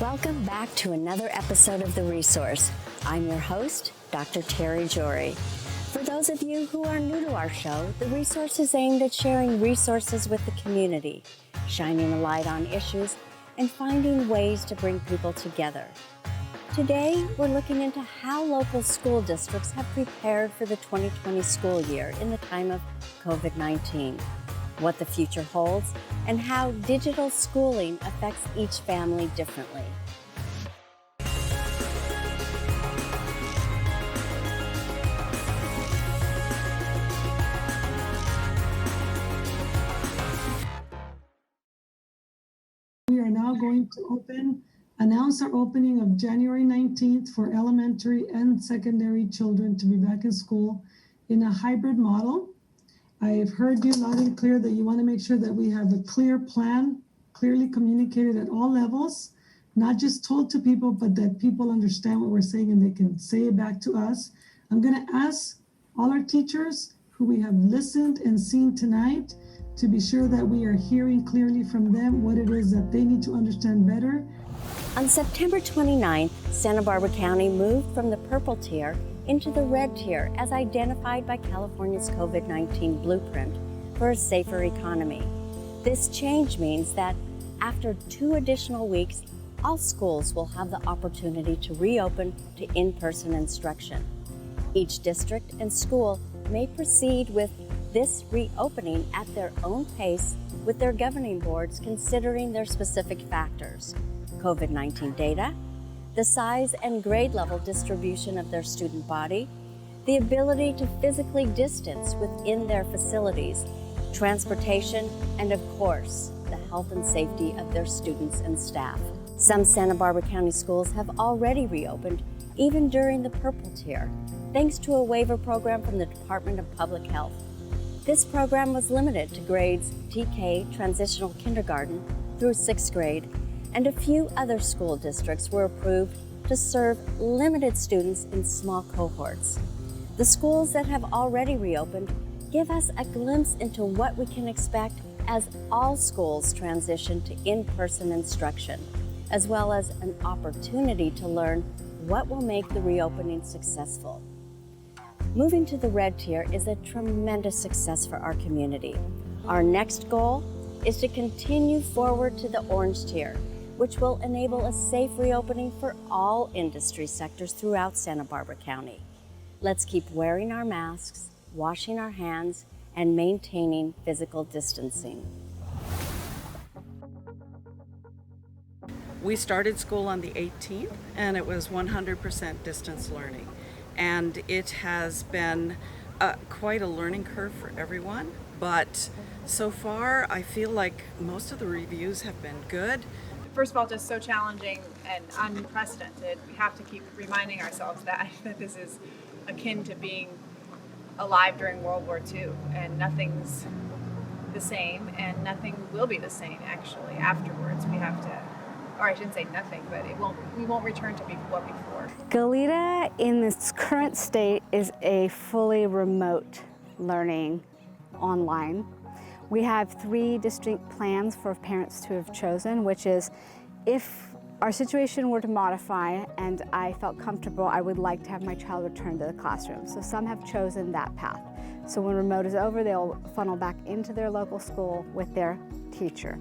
Welcome back to another episode of The Resource. I'm your host, Dr. Terry Jory. For those of you who are new to our show, The Resource is aimed at sharing resources with the community, shining a light on issues, and finding ways to bring people together. Today, we're looking into how local school districts have prepared for the 2020 school year in the time of COVID-19, what the future holds, and how digital schooling affects each family differently. We are now going to announce our opening of January 19th for elementary and secondary children to be back in school in a hybrid model. I've heard you loud and clear that you want to make sure that we have a clear plan, clearly communicated at all levels, not just told to people, but that people understand what we're saying and they can say it back to us. I'm going to ask all our teachers who we have listened and seen tonight to be sure that we are hearing clearly from them what it is that they need to understand better. On September 29th, Santa Barbara County moved from the purple tier into the red tier as identified by California's COVID-19 blueprint for a safer economy. This change means that after 2 additional weeks, all schools will have the opportunity to reopen to in-person instruction. Each district and school may proceed with this reopening at their own pace with their governing boards considering their specific factors, COVID-19 data, the size and grade level distribution of their student body, the ability to physically distance within their facilities, transportation, and of course, the health and safety of their students and staff. Some Santa Barbara County schools have already reopened even during the purple tier, thanks to a waiver program from the Department of Public Health. This program was limited to grades TK, transitional kindergarten, through 6th grade, and a few other school districts were approved to serve limited students in small cohorts. The schools that have already reopened give us a glimpse into what we can expect as all schools transition to in-person instruction, as well as an opportunity to learn what will make the reopening successful. Moving to the red tier is a tremendous success for our community. Our next goal is to continue forward to the orange tier, which will enable a safe reopening for all industry sectors throughout Santa Barbara County. Let's keep wearing our masks, washing our hands, and maintaining physical distancing. We started school on the 18th, and it was 100% distance learning. And it has been quite a learning curve for everyone, but so far I feel like most of the reviews have been good. First of all, just so challenging and unprecedented. We have to keep reminding ourselves that this is akin to being alive during World War II, and nothing's the same, and nothing will be the same actually afterwards. We have to, or I shouldn't say nothing, but we won't return to what before. Goleta in its current state is a fully remote learning online. We have 3 distinct plans for parents to have chosen, which is if our situation were to modify and I felt comfortable, I would like to have my child return to the classroom. So some have chosen that path. So when remote is over, they'll funnel back into their local school with their teacher.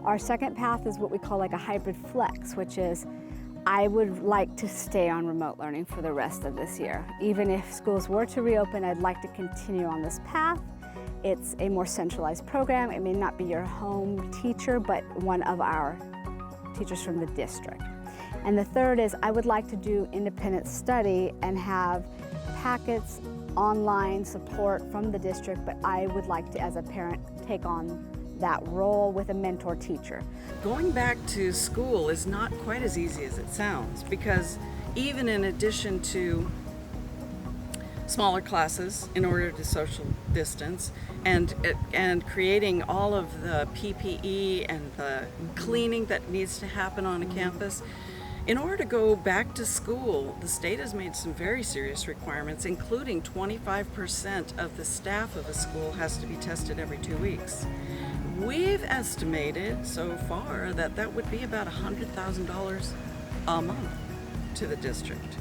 Our second path is what we call like a hybrid flex, which is I would like to stay on remote learning for the rest of this year. Even if schools were to reopen, I'd like to continue on this path. It's a more centralized program. It may not be your home teacher, but one of our teachers from the district. And the third is I would like to do independent study and have packets, online support from the district, but I would like to, as a parent, take on that role with a mentor teacher. Going back to school is not quite as easy as it sounds, because even in addition to smaller classes in order to social distance and creating all of the PPE and the cleaning that needs to happen on a campus, in order to go back to school, the state has made some very serious requirements, including 25% of the staff of a school has to be tested every 2 weeks. We've estimated so far that that would be about $100,000 a month to the district.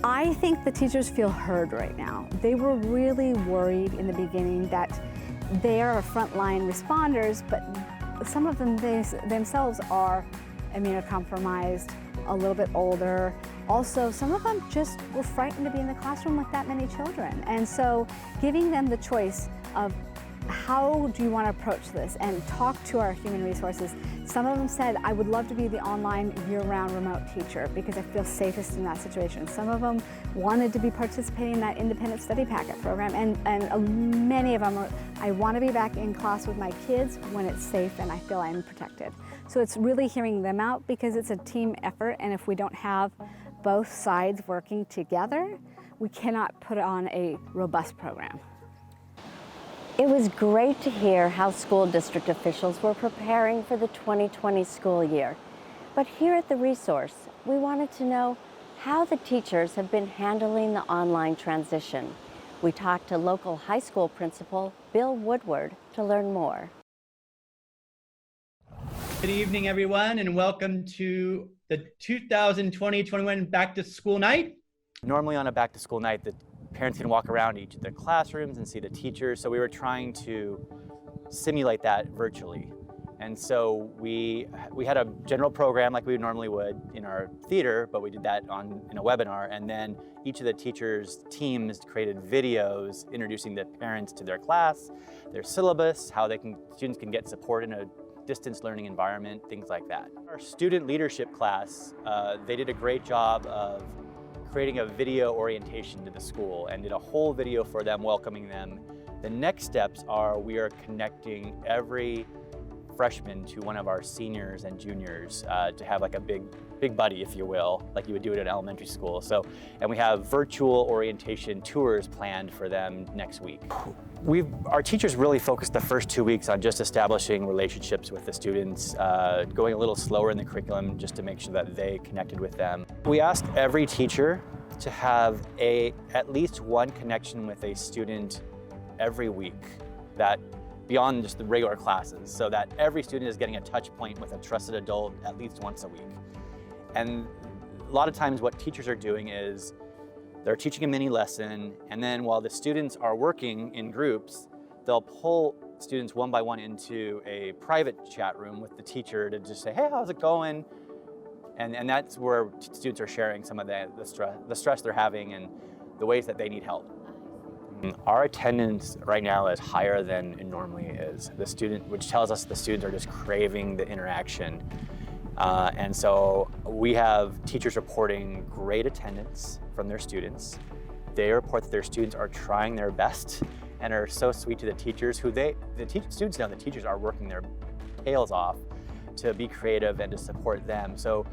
I think the teachers feel heard right now. They were really worried in the beginning that they are frontline responders, but some of them themselves are immunocompromised, a little bit older. Also, some of them just were frightened to be in the classroom with that many children. And so giving them the choice of how do you want to approach this and talk to our human resources. Some of them said, I would love to be the online year-round remote teacher because I feel safest in that situation. Some of them wanted to be participating in that independent study packet program, and many of them are, I want to be back in class with my kids when it's safe and I feel I'm protected. So it's really hearing them out because it's a team effort, and if we don't have both sides working together, we cannot put on a robust program. It was great to hear how school district officials were preparing for the 2020 school year. But here at The Resource, we wanted to know how the teachers have been handling the online transition. We talked to local high school principal Bill Woodward to learn more. Good evening, everyone, and welcome to the 2020-21 Back to School Night. Normally on a back to school night, the parents can walk around each of their classrooms and see the teachers. So we were trying to simulate that virtually. And so we had a general program like we normally would in our theater, but we did that in a webinar. And then each of the teachers' teams created videos introducing the parents to their class, their syllabus, how students can get support in a distance learning environment, things like that. Our student leadership class, they did a great job of creating a video orientation to the school and did a whole video for them, welcoming them. The next steps are we are connecting every freshman to one of our seniors and juniors to have like a big buddy, if you will, like you would do it at elementary school. So, and we have virtual orientation tours planned for them next week. Our teachers really focused the first 2 weeks on just establishing relationships with the students, going a little slower in the curriculum just to make sure that they connected with them. We asked every teacher to have at least one connection with a student every week, that beyond just the regular classes, so that every student is getting a touch point with a trusted adult at least once a week. And a lot of times what teachers are doing is they're teaching a mini lesson, and then while the students are working in groups, they'll pull students one by one into a private chat room with the teacher to just say, hey, how's it going? And that's where students are sharing some of the stress they're having and the ways that they need help. Our attendance right now is higher than it normally is. Which tells us the students are just craving the interaction. And so we have teachers reporting great attendance from their students. They report that their students are trying their best and are so sweet to the teachers students know the teachers are working their tails off to be creative and to support them. So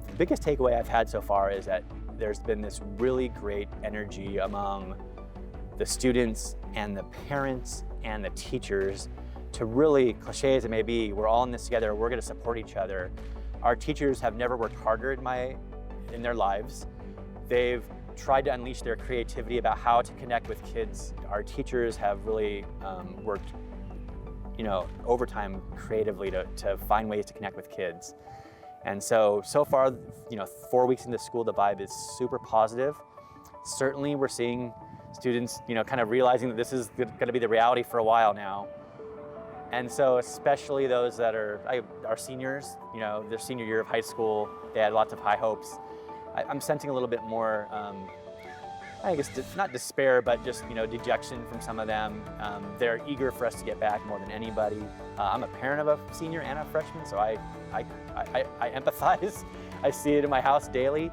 the biggest takeaway I've had so far is that there's been this really great energy among the students and the parents and the teachers to really, cliche as it may be, we're all in this together, we're gonna support each other. Our teachers have never worked harder in their lives. They've tried to unleash their creativity about how to connect with kids. Our teachers have really worked overtime creatively to find ways to connect with kids. And so far, 4 weeks into school, the vibe is super positive. Certainly we're seeing students, kind of realizing that this is gonna be the reality for a while now. And so especially those that are seniors, their senior year of high school, they had lots of high hopes. I'm sensing a little bit more, I guess not despair, but just dejection from some of them. They're eager for us to get back more than anybody. I'm a parent of a senior and a freshman, so I empathize. I see it in my house daily.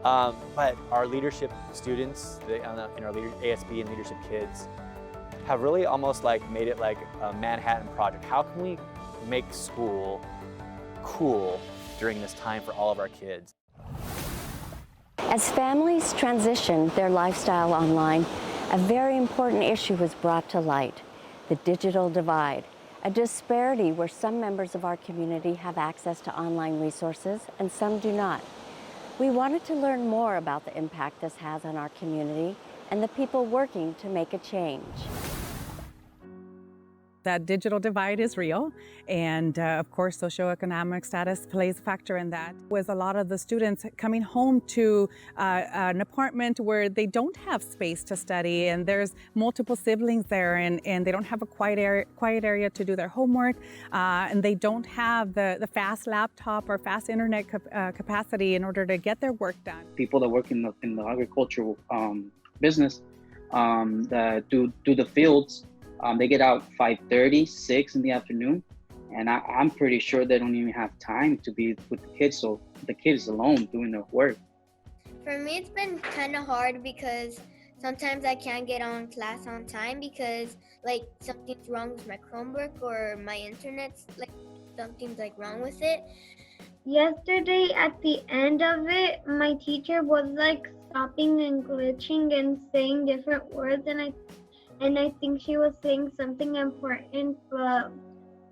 But our leadership students, in our ASB and leadership kids, have really almost made it like a Manhattan Project. How can we make school cool during this time for all of our kids? As families transitioned their lifestyle online, a very important issue was brought to light: the digital divide, a disparity where some members of our community have access to online resources and some do not. We wanted to learn more about the impact this has on our community and the people working to make a change. That digital divide is real, and of course socioeconomic status plays a factor in that. With a lot of the students coming home to an apartment where they don't have space to study, and there's multiple siblings there, and they don't have a quiet area to do their homework, and they don't have the fast laptop or fast internet capacity in order to get their work done. People that work in the agricultural business that do the fields, they get out 5:30, 6 in the afternoon, and I'm pretty sure they don't even have time to be with the kids, so the kid is alone doing their work. For me, it's been kind of hard because sometimes I can't get on class on time because like something's wrong with my Chromebook or my internet's like something's like wrong with it. Yesterday at the end of it, my teacher was like stopping and glitching and saying different words, and I think she was saying something important, but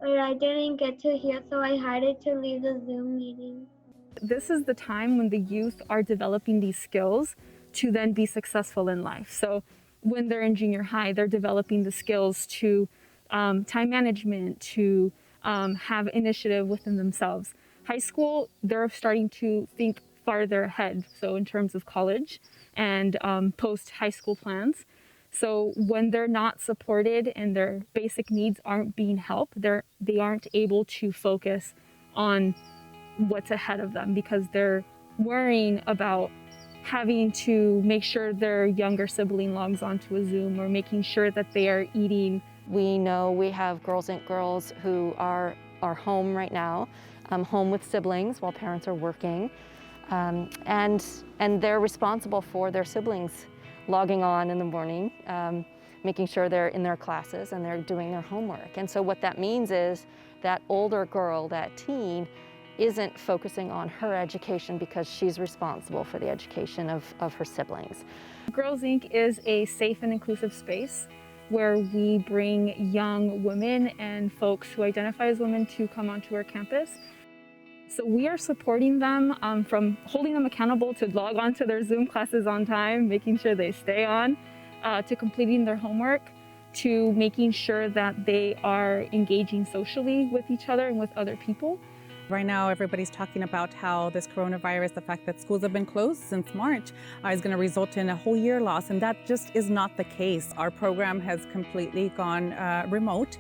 I didn't get to hear, so I had to leave the Zoom meeting. This is the time when the youth are developing these skills to then be successful in life. So when they're in junior high, they're developing the skills to time management, to have initiative within themselves. High school, they're starting to think farther ahead, so in terms of college and post-high school plans. So when they're not supported and their basic needs aren't being helped, they aren't able to focus on what's ahead of them because they're worrying about having to make sure their younger sibling logs onto a Zoom or making sure that they are eating. We know we have Girls Inc. girls who are home right now, home with siblings while parents are working, and they're responsible for their siblings logging on in the morning, making sure they're in their classes and they're doing their homework. And so what that means is that older girl, that teen, isn't focusing on her education because she's responsible for the education of her siblings. Girls Inc. is a safe and inclusive space where we bring young women and folks who identify as women to come onto our campus. So we are supporting them from holding them accountable to log on to their Zoom classes on time, making sure they stay on, to completing their homework, to making sure that they are engaging socially with each other and with other people. Right now, everybody's talking about how this coronavirus, the fact that schools have been closed since March, is going to result in a whole year loss, and that just is not the case. Our program has completely gone remote.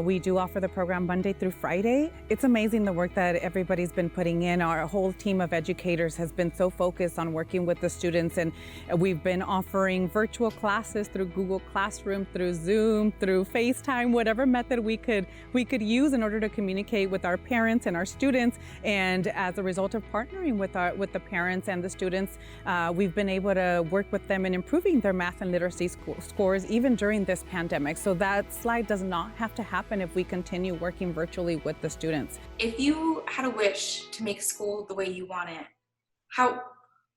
We do offer the program Monday through Friday. It's amazing the work that everybody's been putting in. Our whole team of educators has been so focused on working with the students, and we've been offering virtual classes through Google Classroom, through Zoom, through FaceTime, whatever method we could use in order to communicate with our parents and our students. And as a result of partnering with the parents and the students, we've been able to work with them in improving their math and literacy scores even during this pandemic. So that slide does not have to happen if we continue working virtually with the students. If you had a wish to make school the way you want it,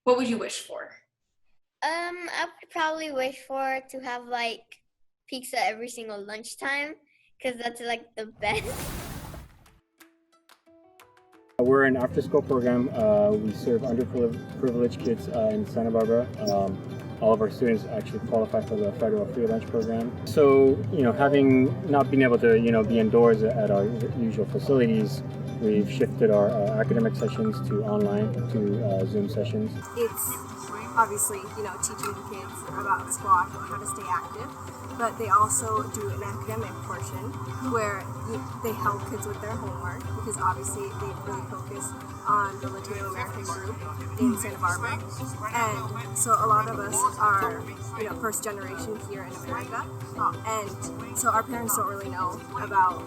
what would you wish for? I would probably wish for to have like pizza every single lunchtime because that's like the best. We're an after-school program. We serve underprivileged kids in Santa Barbara. All of our students actually qualify for the federal free lunch program. So, having not been able to, be indoors at our usual facilities, we've shifted our academic sessions to online, to Zoom sessions. It's obviously, teaching the kids about squash and how to stay active, but they also do an academic portion where they help kids with their homework because obviously they really focus on the Latino American group in Santa Barbara. And so a lot of us are, first generation here in America. And so our parents don't really know about,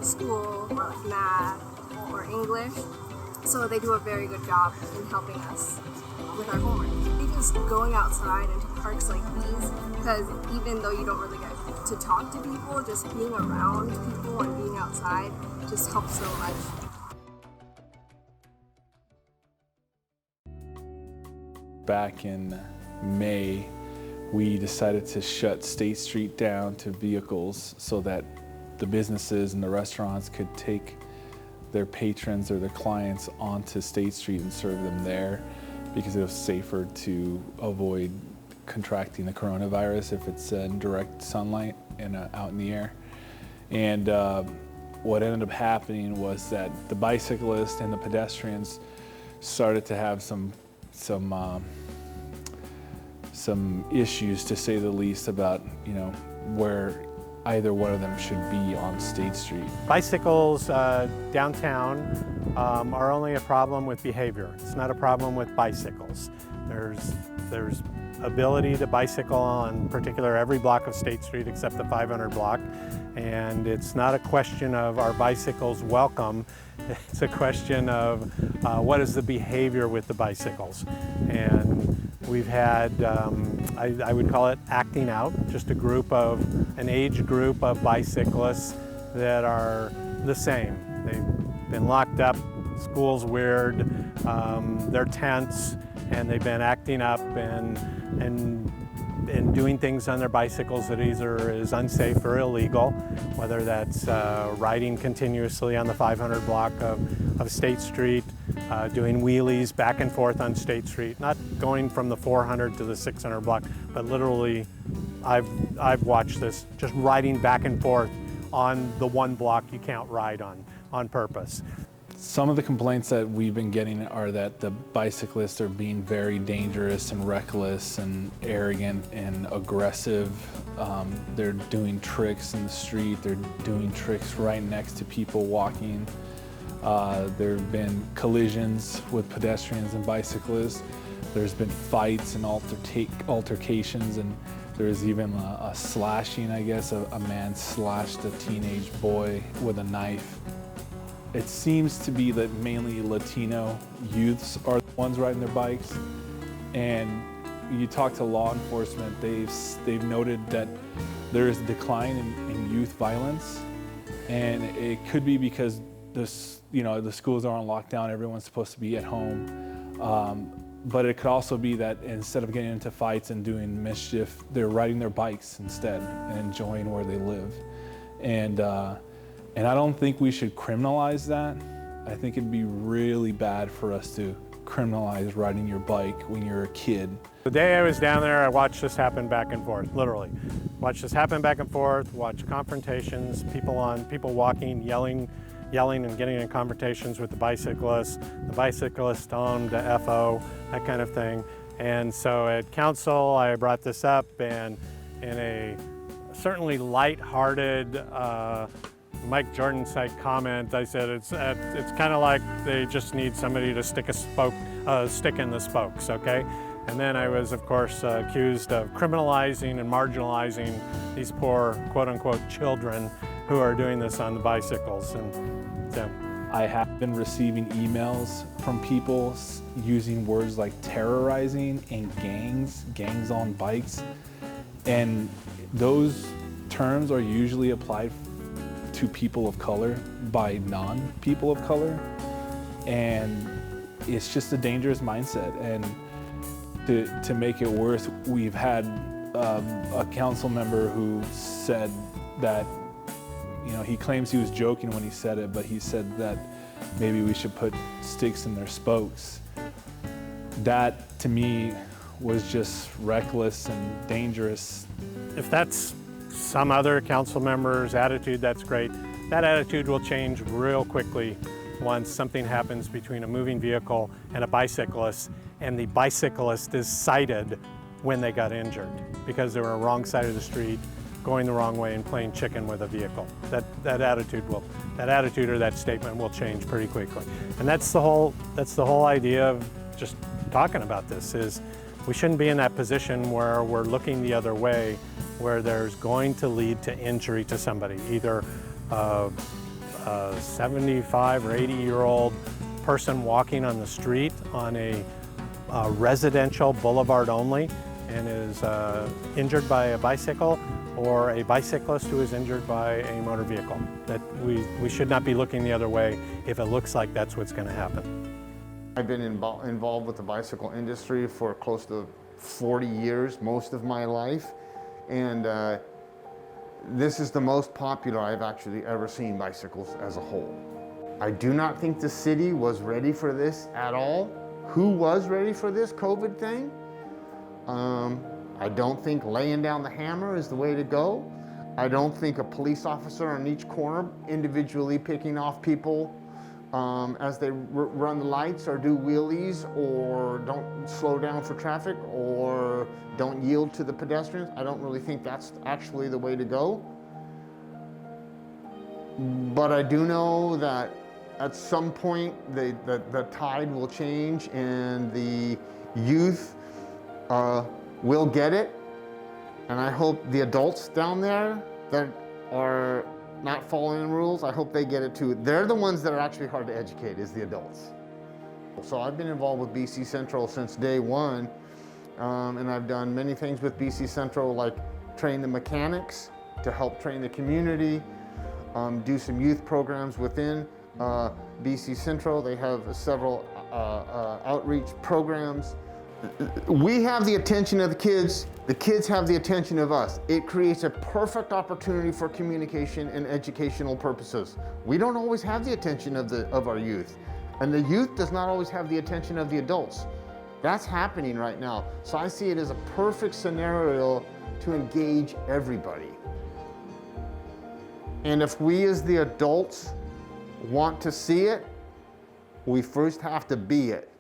school or like math or English. So they do a very good job in helping us with our homework. Just going outside into parks like these, because even though you don't really get to talk to people, just being around people and being outside just helps so much. Back in May, we decided to shut State Street down to vehicles so that the businesses and the restaurants could take their patrons or their clients onto State Street and serve them there, because it was safer to avoid contracting the coronavirus if it's in direct sunlight and out in the air. And what ended up happening was that the bicyclists and the pedestrians started to have some issues, to say the least, about, you know, where either one of them should be on State Street. Bicycles downtown are only a problem with behavior. It's not a problem with bicycles. There's ability to bicycle on particular every block of State Street except the 500 block. And it's not a question of are bicycles welcome. It's a question of what is the behavior with the bicycles. And we've had, I would call it acting out, just an age group of bicyclists that are the same. They've been locked up, school's weird, they're tense, and they've been acting up and doing things on their bicycles that either is unsafe or illegal, whether that's riding continuously on the 500 block of State Street, doing wheelies back and forth on State Street, not going from the 400 to the 600 block, but literally, I've watched this, just riding back and forth on the one block you can't ride on purpose. Some of the complaints that we've been getting are that the bicyclists are being very dangerous and reckless and arrogant and aggressive. They're doing tricks in the street. They're doing tricks right next to people walking. There have been collisions with pedestrians and bicyclists. There's been fights and altercations, and there's even a slashing, I guess. A man slashed a teenage boy with a knife. It seems to be that mainly Latino youths are the ones riding their bikes. And you talk to law enforcement, they've noted that there is a decline in youth violence. And it could be because the schools are on lockdown, everyone's supposed to be at home. But it could also be that instead of getting into fights and doing mischief, they're riding their bikes instead and enjoying where they live. And I don't think we should criminalize that. I think it'd be really bad for us to criminalize riding your bike when you're a kid. The day I was down there, I watched this happen back and forth, literally. Watched this happen back and forth, watched confrontations, people walking, yelling and getting in confrontations with the bicyclists on the FO, that kind of thing. And so at council, I brought this up, and in a certainly light-hearted, Mike Jordan-type comment, I said it's kind of like they just need somebody to stick in the spokes, okay? And then I was, of course, accused of criminalizing and marginalizing these poor, quote-unquote, children who are doing this on the bicycles. And so I have been receiving emails from people using words like terrorizing and gangs on bikes. And those terms are usually applied to people of color by non-people of color. And it's just a dangerous mindset. And to make it worse, we've had a council member who said that, he claims he was joking when he said it, but he said that maybe we should put sticks in their spokes. That, to me, was just reckless and dangerous. If that's some other council member's attitude, that's great. That attitude will change real quickly once something happens between a moving vehicle and a bicyclist, and the bicyclist is cited when they got injured because they were on the wrong side of the street, going the wrong way and playing chicken with a vehicle. That attitude or that statement will change pretty quickly. And that's the whole idea of just talking about this, is we shouldn't be in that position where we're looking the other way, where there's going to lead to injury to somebody, either a 75 or 80-year-old person walking on the street on a residential boulevard only and is injured by a bicycle, or a bicyclist who is injured by a motor vehicle. That we should not be looking the other way if it looks like that's what's going to happen. I've been involved with the bicycle industry for close to 40 years, most of my life, and this is the most popular I've actually ever seen bicycles as a whole. I do not think the city was ready for this at all. Who was ready for this COVID thing? I don't think laying down the hammer is the way to go. I don't think a police officer on each corner individually picking off people as they run the lights or do wheelies or don't slow down for traffic or don't yield to the pedestrians. I don't really think that's actually the way to go. But I do know that at some point the tide will change and the youth will get it. And I hope the adults down there that are not following the rules, I hope they get it too. They're the ones that are actually hard to educate, is the adults. So I've been involved with BC Central since day one, and I've done many things with BC Central, like train the mechanics to help train the community, do some youth programs within BC Central. They have several outreach programs. We have the attention of the kids have the attention of us. It creates a perfect opportunity for communication and educational purposes. We don't always have the attention of our youth, and the youth does not always have the attention of the adults. That's happening right now. So I see it as a perfect scenario to engage everybody. And if we as the adults want to see it, we first have to be it.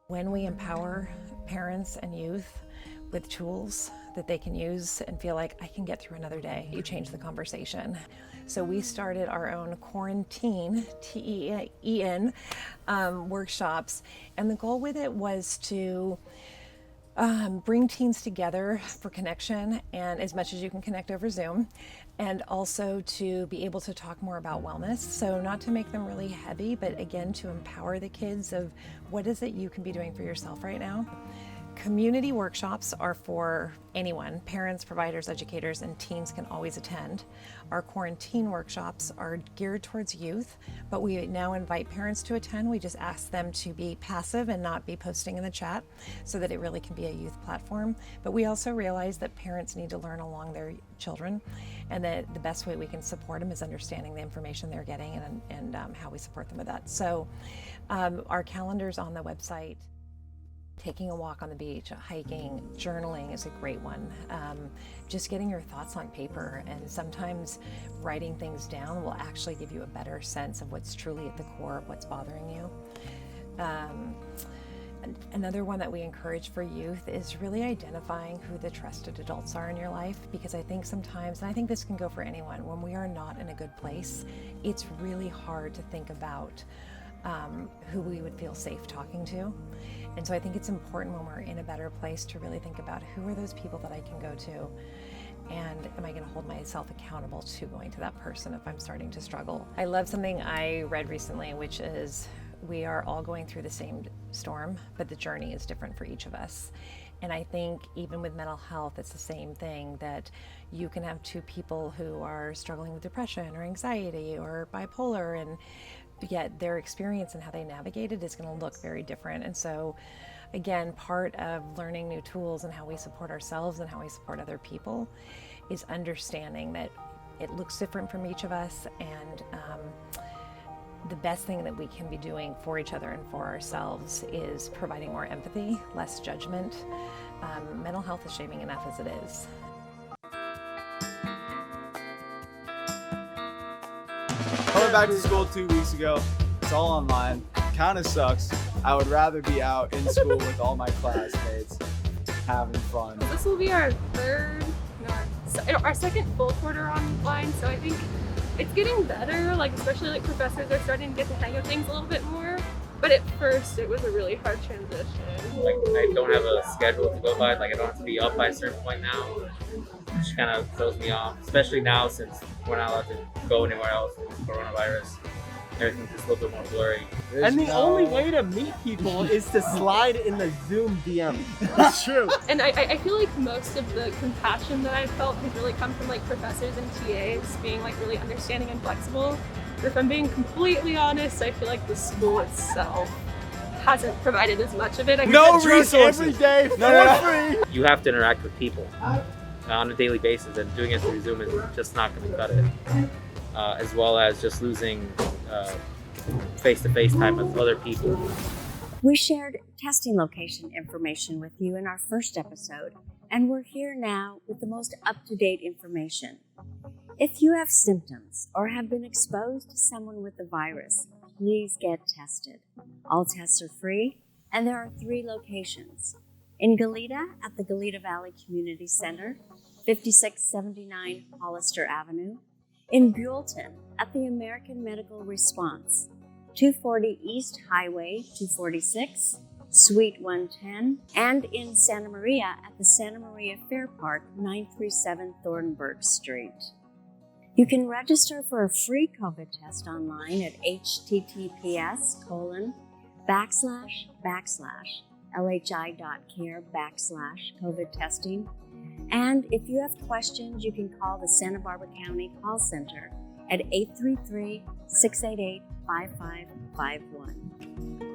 When we empower parents and youth with tools that they can use and feel like I can get through another day, you change the conversation. So we started our own quarantine, T-E-E-N, workshops, and the goal with it was to bring teens together for connection, and as much as you can connect over Zoom, and also to be able to talk more about wellness. So not to make them really heavy, but again, to empower the kids of what is it you can be doing for yourself right now. Community workshops are for anyone, parents, providers, educators, and teens can always attend. Our quarantine workshops are geared towards youth, but we now invite parents to attend. We just ask them to be passive and not be posting in the chat so that it really can be a youth platform. But we also realize that parents need to learn along their children, and that the best way we can support them is understanding the information they're getting and how we support them with that. So our calendar's on the website. Taking a walk on the beach, hiking, journaling is a great one. Just getting your thoughts on paper, and sometimes writing things down will actually give you a better sense of what's truly at the core of what's bothering you. Another one that we encourage for youth is really identifying who the trusted adults are in your life, because I think sometimes, and I think this can go for anyone, when we are not in a good place, it's really hard to think about who we would feel safe talking to. And so I think it's important when we're in a better place to really think about who are those people that I can go to, and am I going to hold myself accountable to going to that person if I'm starting to struggle. I love something I read recently, which is we are all going through the same storm, but the journey is different for each of us. And I think even with mental health, it's the same thing, that you can have two people who are struggling with depression or anxiety or bipolar, and yet their experience and how they navigate it is going to look very different. And so again, part of learning new tools and how we support ourselves and how we support other people is understanding that it looks different from each of us, and the best thing that we can be doing for each other and for ourselves is providing more empathy, less judgment. Mental health is shaming enough as it is. Coming back to school 2 weeks ago, it's all online. Kind of sucks. I would rather be out in school with all my classmates, having fun. This will be our our second full quarter online, so I think it's getting better. Like, especially like professors are starting to get the hang of things a little bit more. But at first, it was a really hard transition. Like, I don't have a schedule to go by. Like, I don't have to be up by a certain point now, which kind of throws me off. Especially now, since we're not allowed to go anywhere else with coronavirus. Everything's just a little bit more blurry. And the only way to meet people is to slide in the Zoom DM. It's true. And I feel like most of the compassion that I've felt has really come from like professors and TAs being like really understanding and flexible. But if I'm being completely honest, I feel like the school itself hasn't provided as much of it. No resources every day for free. You have to interact with people on a daily basis, and doing it through Zoom is just not going to cut it. As well as just losing face-to-face time with other people. We shared testing location information with you in our first episode, and we're here now with the most up-to-date information. If you have symptoms or have been exposed to someone with the virus, please get tested. All tests are free, and there are 3 locations. In Goleta at the Goleta Valley Community Center, 5679 Hollister Avenue. In Buellton at the American Medical Response, 240 East Highway 246, Suite 110, and in Santa Maria at the Santa Maria Fair Park, 937 Thornburg Street. You can register for a free COVID test online at https://lhi.care/COVID testing. And if you have questions, you can call the Santa Barbara County Call Center at 833-688-5551.